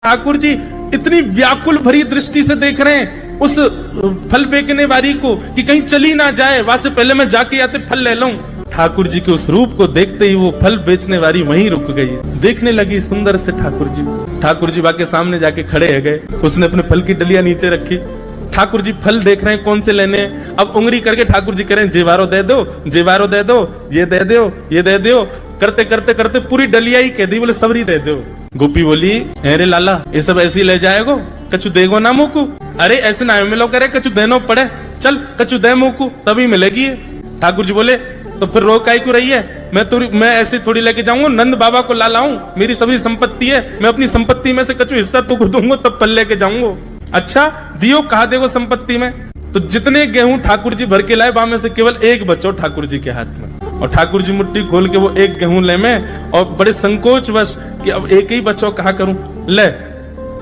ठाकुर जी इतनी व्याकुल भरी दृष्टि से देख रहे हैं उस फल बेचने वाली को कि कहीं चली ना जाए, वहां से पहले मैं जाके आते फल ले लूं। ठाकुर जी के उस रूप को देखते ही वो फल बेचने वाली वहीं रुक गई, देखने लगी सुंदर से ठाकुर जी। ठाकुर जी बाके सामने जाके खड़े हो गए, उसने अपने फल की डलिया नीचे रखी। ठाकुर जी फल देख रहे हैं कौन से लेने हैं। अब उंगली करके ठाकुर जी कह रहे हैं जेवारो दे दो, जेवारो दे दो, ये दे दो, ये दे दो। करते करते करते पूरी डलिया ही कह दी, बोले सबरी दे दो। गोपी बोली अरे लाला ये सब ऐसे ही ले जाएगो, कछु देगो ना मुकू। अरे ऐसे ना मिलो करे, कछु देनो पड़े, चल कछु दे मुकू तभी मिलेगी। ठाकुर जी बोले तो फिर रो काई को रही है, मैं ऐसे थोड़ी लेके जाऊंगा, नंद बाबा को ला लाऊं, मेरी सभी संपत्ति है, मैं अपनी संपत्ति में से कछु हिस्सा तुमको दूंगा तब फल लेके जाऊंगा। अच्छा दियो, कहा देगो संपत्ति में। तो जितने गेहूं ठाकुर जी भर के लाए वहां में से केवल एक बचो ठाकुर जी के हाथ में, और ठाकुर जी मुट्ठी खोल के वो एक गेहूं ले में, और बड़े संकोच वश कि अब एक ही बचो कहा करूं, ले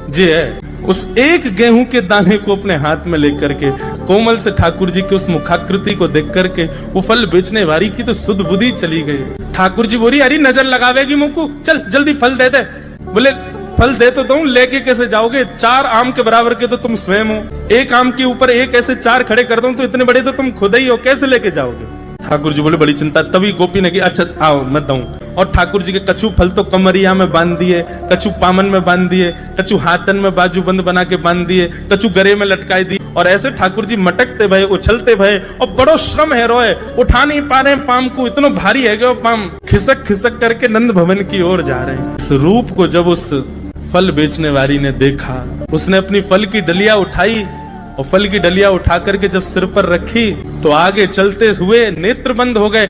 जी है उस एक गेहूं के दाने को अपने हाथ में लेकर के कोमल से ठाकुर जी की उस मुखाकृति को देख करके वो फल बेचने वाली की तो सुध बुद्धि चली गई। ठाकुर जी बोली अरे नजर लगावेगी मुझको, चल जल्दी फल दे दे। बोले फल दे तो दूं, लेके कैसे जाओगे, 4 आम के बराबर के तो तुम स्वयं हो, एक आम के ऊपर एक ऐसे 4 खड़े कर दूं तो इतने बड़े तो तुम खुद ही हो, कैसे लेके जाओगे। ठाकुर जी बोले बड़ी चिंता। तभी गोपी ने कहा अच्छा आओ मैं दूं, और ठाकुर जी के कछु फल तो कमरिया में बांध दिए, कछु पामन में बांध दिए, कछु हाथन में बाजू बंद बना के बांध दिए, कछु गरे में लटकाई दी, और ऐसे ठाकुर जी मटकते भये, उछलते भये, और बड़ो श्रम है रोए, उठा नहीं पा रहे पाम को, इतना भारी है कि वो पाम खिसक खिसक करके नंद भवन की ओर जा रहे हैं। इस रूप को जब उस फल बेचने वाली ने देखा, उसने अपनी फल की डलिया उठाई, और फल की डलिया उठा करके जब सिर पर रखी तो आगे चलते हुए नेत्र बंद हो गए।